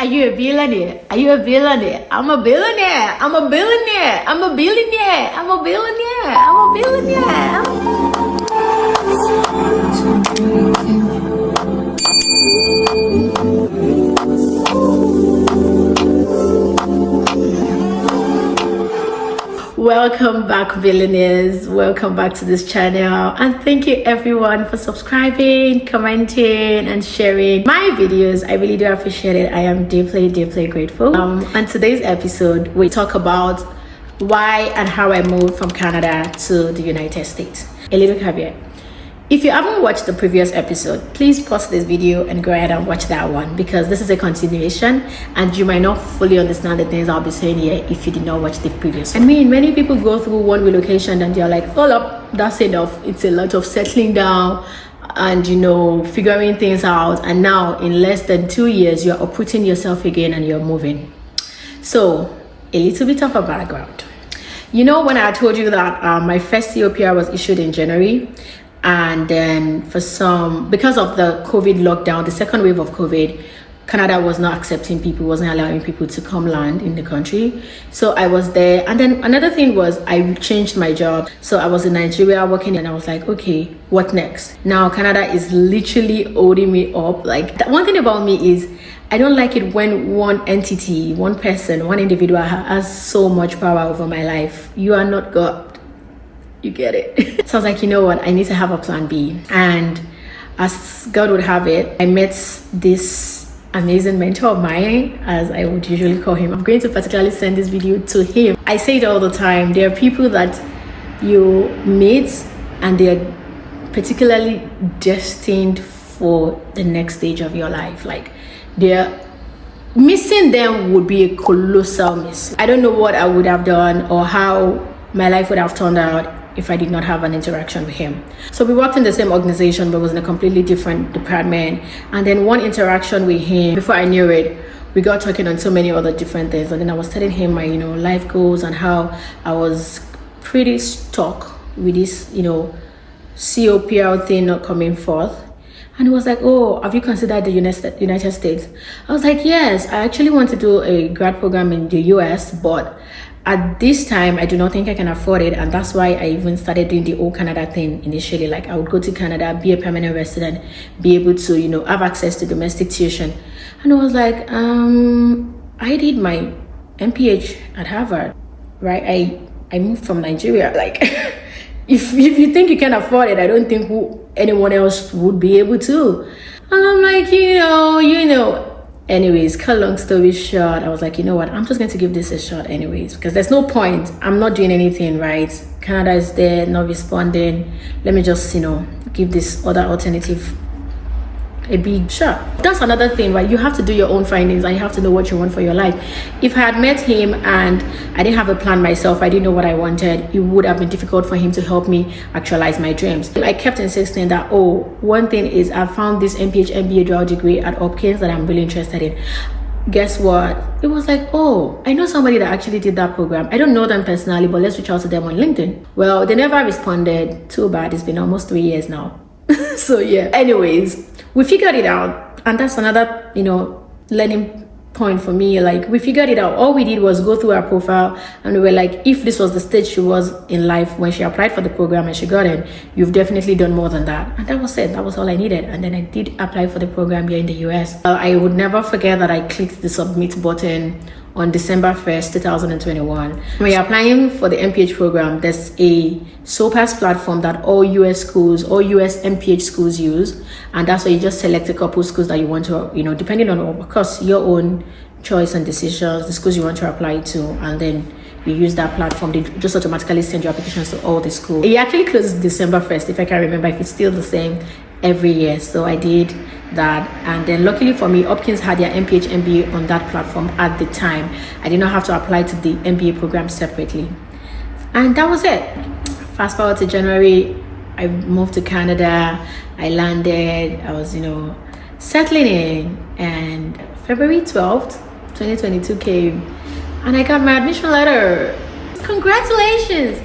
Are you a billionaire? Are you a billionaire? I'm a billionaire. I'm a billionaire. I'm a billionaire. I'm a billionaire. I'm a billionaire. Welcome back, billionaires. Welcome back to this channel, and thank you everyone for subscribing, commenting and sharing my videos. I really do appreciate it. I am deeply grateful. On today's episode, we talk about why and how I moved from Canada to the United States. A little caveat: if you haven't watched the previous episode, please pause this video and go ahead and watch that one, because this is a continuation and you might not fully understand the things I'll be saying here if you did not watch the previous one. I mean, many people go through one relocation and they're like, hold up, that's enough. It's a lot of settling down and, you know, figuring things out. And now in less than 2 years, you're uprooting yourself again and you're moving. So a little bit of a background. You know, when I told you that my first COPR was issued in January, and then because of the COVID lockdown, the second wave of COVID, Canada was not accepting people, wasn't allowing people to come land in the country. So I was there. And then another thing was I changed my job. So I was in Nigeria working, and I was like, okay, what next? Now Canada is literally holding me up. Like, the one thing about me is I don't like it when one entity, one person, one individual has so much power over my life. You are not God. You get it? So I was like, you know what? I need to have a plan B. And as God would have it, I met this amazing mentor of mine, as I would usually call him. I'm going to particularly send this video to him. I say it all the time. There are people that you meet and they're particularly destined for the next stage of your life. Like, missing them would be a colossal miss. I don't know what I would have done or how my life would have turned out if I did not have an interaction with him. So we worked in the same organization, but was in a completely different department. And then one interaction with him, before I knew it, we got talking on so many other different things. And then I was telling him my, life goals and how I was pretty stuck with this, COPR thing not coming forth. And he was like, oh, have you considered the United States? I was like, yes, I actually want to do a grad program in the US, but at this time, I do not think I can afford it. And that's why I even started doing the whole Canada thing initially. Like, I would go to Canada, be a permanent resident, be able to, have access to domestic tuition. And I was like, I did my MPH at Harvard, right? I moved from Nigeria. Like, if you think you can afford it, I don't think anyone else would be able to. And I'm like, Anyways, cut long story short, I was like, you know what, I'm just going to give this a shot anyways, because there's no point. I'm not doing anything, right? Canada is there, not responding. Let me just, give this other alternative a big shot. That's another thing, right? You have to do your own findings and you have to know what you want for your life. If I had met him and I didn't have a plan myself, I didn't know what I wanted, it would have been difficult for him to help me actualize my dreams. I kept insisting that, one thing is I found this MPH MBA dual degree at Hopkins that I'm really interested in. Guess what? It was like, I know somebody that actually did that program. I don't know them personally, but let's reach out to them on LinkedIn. Well, they never responded. Too bad. It's been almost 3 years now. So yeah, anyways, we figured it out, and that's another learning point for me. Like, we figured it out. All we did was go through her profile, and we were like, if this was the stage she was in life when she applied for the program and she got in, you've definitely done more than that. And that was it. That was all I needed. And then I did apply for the program here in the US. I would never forget that I clicked the submit button on December 1st, 2021. When you're applying for the MPH program, there's a SOPHAS platform that all US schools, all US MPH schools use. And that's where you just select a couple schools that you want to, depending on, of course, your own choice and decisions, the schools you want to apply to. And then you use that platform. They just automatically send your applications to all the schools. It actually closes December 1st, if I can remember, if it's still the same every year. So I did that, and then luckily for me, Hopkins had their MPH MBA on that platform at the time. I did not have to apply to the MBA program separately, and that was it. Fast forward to January, I moved to Canada. I landed. I was settling in, and February 12th 2022 came, and I got my admission letter. Congratulations!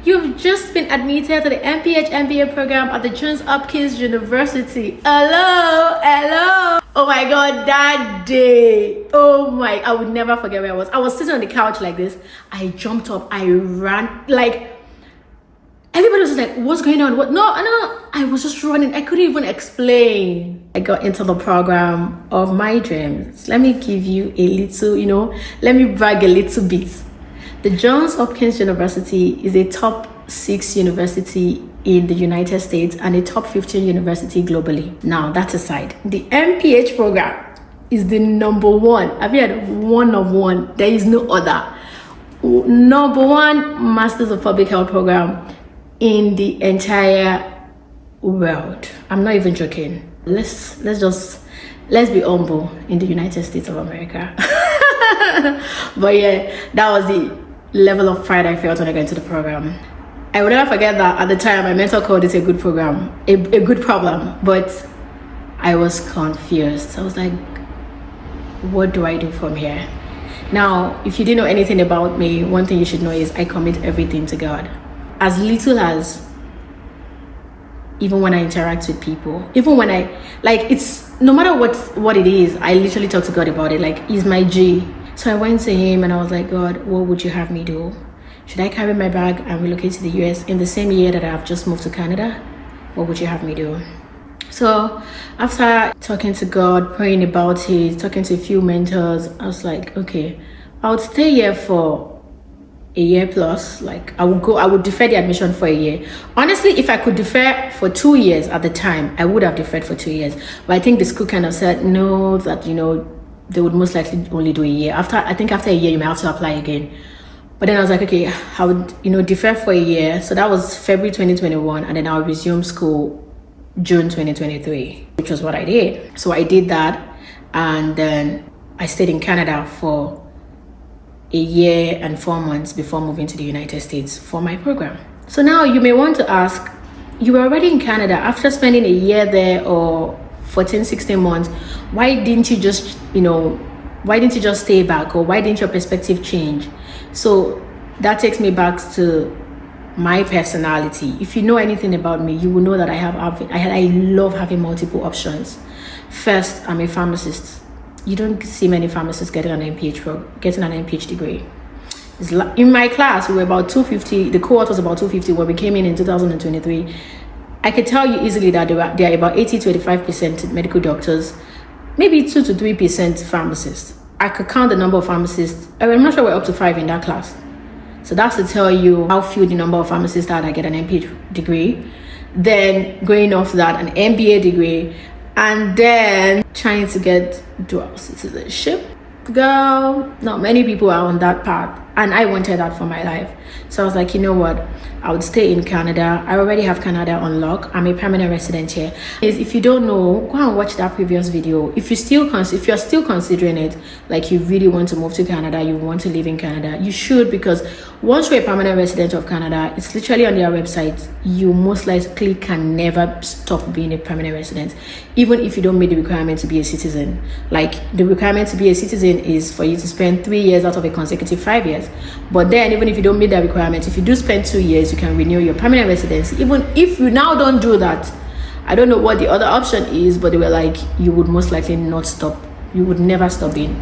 You've just been admitted to the MPH MBA program at the Johns Hopkins University. Hello. Oh my God, that day. Oh my, I would never forget where I was. I was sitting on the couch like this. I jumped up, I ran, like, everybody was like, what's going on? What? No, I was just running. I couldn't even explain. I got into the program of my dreams. Let me give you a little, let me brag a little bit. The Johns Hopkins University is a top 6 university in the United States and a top 15 university globally. Now, that aside, the MPH program is the number one. Have you had one of one? There is no other. Number one Masters of Public Health program in the entire world. I'm not even joking. Let's be humble in the United States of America. But yeah, that was the level of pride I felt when I got into the program. I will never forget that at the time my mentor called it a good program, a good problem, but I was confused. I was like, what do I do from here? Now, if you didn't know anything about me, one thing you should know is I commit everything to God. As little as, even when I interact with people, even when it's no matter what it is, I literally talk to God about it. Like, he's my G. So I went to him and I was like, God, what would you have me do? Should I carry my bag and relocate to the US in the same year that I've just moved to Canada? What would you have me do? So after talking to God, praying about it, talking to a few mentors, I was like, okay, I would stay here for a year plus. Like, I would defer the admission for a year. Honestly, if I could defer for 2 years at the time, I would have deferred for 2 years. But I think the school kind of said no, that, they would most likely only do a year. After a year, you may have to apply again. But then I was like, okay, I would, defer for a year. So that was February 2021. And then I'll resume school June 2023, which was what I did. So I did that. And then I stayed in Canada for a year and 4 months before moving to the United States for my program. So now you may want to ask, you were already in Canada after spending a year there or 14, 16 months. Why didn't you just stay back, or why didn't your perspective change? So that takes me back to my personality. If you know anything about me, you will know that I love having multiple options. First, I'm a pharmacist. You don't see many pharmacists getting an MPH degree. In my class, we were about 250. The cohort was about 250 when we came in 2023. I could tell you easily that there are about 80 to 85% medical doctors, maybe 2 to 3% pharmacists. I could count the number of pharmacists. I'm not sure we're up to 5 in that class. So that's to tell you how few the number of pharmacists are that get an MPH degree. Then going off that, an MBA degree, and then trying to get dual citizenship. Girl, not many people are on that path, and I wanted that for my life. So I was like, you know what, I would stay in Canada. I already have Canada on lock. I'm a permanent resident here. If you don't know, go and watch that previous video. If you're still considering it, like you really want to move to Canada, you want to live in Canada, you should, because once you're a permanent resident of Canada, it's literally on their website, you most likely can never stop being a permanent resident, even if you don't meet the requirement to be a citizen. Like, the requirement to be a citizen is for you to spend 3 years out of a consecutive 5 years. But then, even if you don't meet that requirement, if you do spend 2 years, you can renew your permanent residency. Even if you now don't do that, I don't know what the other option is, but they were like, you would most likely not stop. You would never stop being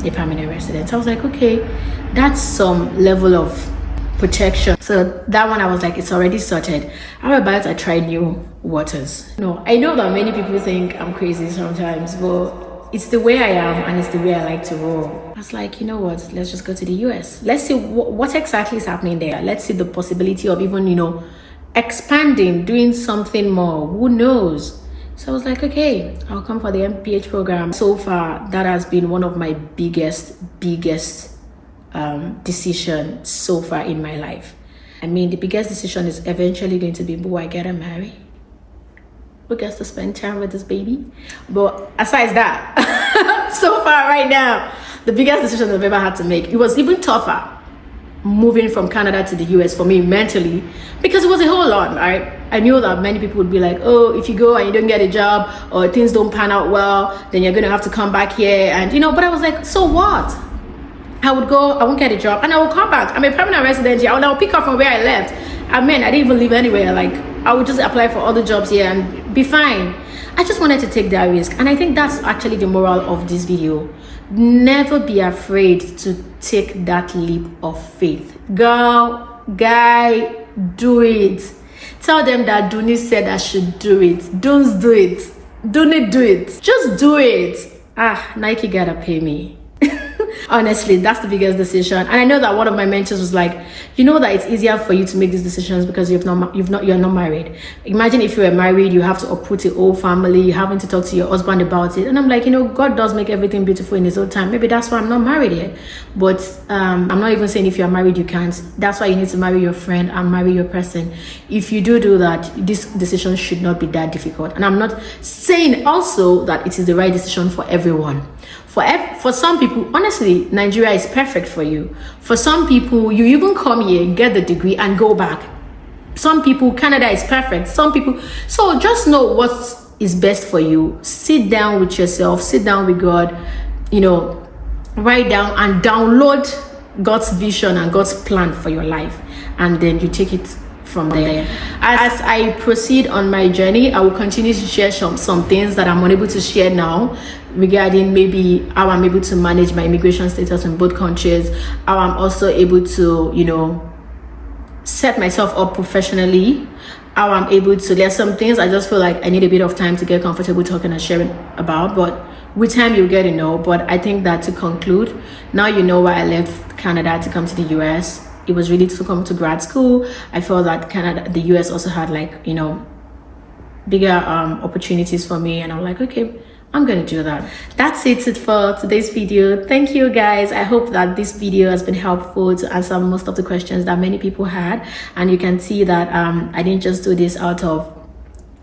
a permanent resident. So I was like, okay, that's some level of protection. So that one, I was like, it's already sorted. How about I try new waters? No, I know that many people think I'm crazy sometimes, but it's the way I am, and it's the way I like to roll. I was like, you know what, let's just go to the US. Let's see what exactly is happening there. Let's see the possibility of even, expanding, doing something more. Who knows? So I was like, okay, I'll come for the MPH program. So far, that has been one of my biggest decision so far in my life. I mean, the biggest decision is eventually going to be, who I get to marry, who gets to spend time with this baby. But aside that, so far right now, the biggest decision I've ever had to make. It was even tougher moving from Canada to the US for me mentally, because it was a whole lot, right? I knew that many people would be like, oh, if you go and you don't get a job, or things don't pan out well, then you're gonna have to come back here. And but I was like, so what? I would go, I won't get a job, and I will come back. I'm a permanent resident here, and I'll pick up from where I left. I didn't even live anywhere. Like, I would just apply for other jobs here and be fine. I just wanted to take that risk. And I think that's actually the moral of this video. Never be afraid to take that leap of faith. Girl, guy, do it. Tell them that Duni said I should do it. Don't do it. Don't do it. Just do it. Nike gotta pay me. Honestly, that's the biggest decision. And I know that one of my mentors was like, you know that it's easier for you to make these decisions because you're not married. Imagine if you were married, you have to uproot your whole family, you're having to talk to your husband about it. And I'm like, you know, God does make everything beautiful in his own time. Maybe that's why I'm not married yet. But I'm not even saying if you're married you can't. That's why you need to marry your friend and marry your person. If you do that, this decision should not be that difficult. And I'm not saying also that it is the right decision for everyone. For some people, honestly, Nigeria is perfect for you. For some people, you even come here, get the degree and go back. Some people, Canada is perfect. Some people, so just know what is best for you. Sit down with yourself, sit down with God, you know, write down and download God's vision and God's plan for your life. And then you take it from there. As I proceed on my journey, I will continue to share some things that I'm unable to share now regarding maybe how I'm able to manage my immigration status in both countries, how I'm also able to, you know, set myself up professionally, how I'm able to, there's some things I just feel like I need a bit of time to get comfortable talking and sharing about, but with time you'll get to know. But I think that to conclude, now you know why I left Canada to come to the US. It was really to come to grad school. I felt that the US also had, like, you know, bigger opportunities for me, and I'm like, okay, I'm gonna do that. That's it for today's video. Thank you guys. I hope that this video has been helpful to answer most of the questions that many people had, and you can see that I didn't just do this out of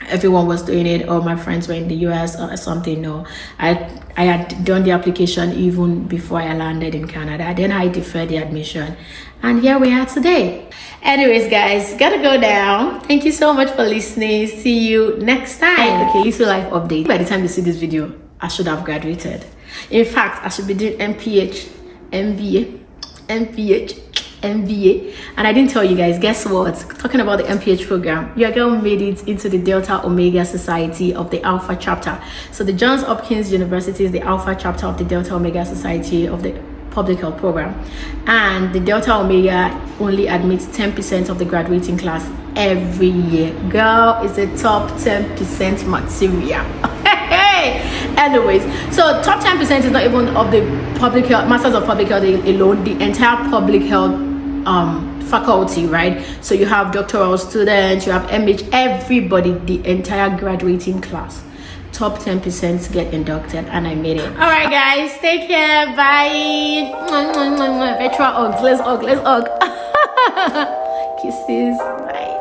everyone was doing it or my friends were in the US or something. No, I had done the application even before I landed in Canada. Then I deferred the admission, and here we are today. Anyways, guys, gotta go now. Thank you so much for listening. See you next time. Okay, little life update. By the time you see this video, I should have graduated. In fact, I should be doing MPH, MBA, MPH, MBA. And I didn't tell you guys, guess what? Talking about the MPH program, your girl made it into the Delta Omega Society of the Alpha chapter. So the Johns Hopkins University is the Alpha chapter of the Delta Omega Society of the Public Health program, and the Delta Omega only admits 10% of the graduating class every year. Girl, it's a top 10% material. Anyways, so top 10% is not even of the public health, masters of public health alone, the entire public health faculty, right? So you have doctoral students, you have MH, everybody, the entire graduating class. Top 10% get inducted, and I made it. All right, guys, take care. Bye. Virtual hugs. Let's hug. Kisses. Bye.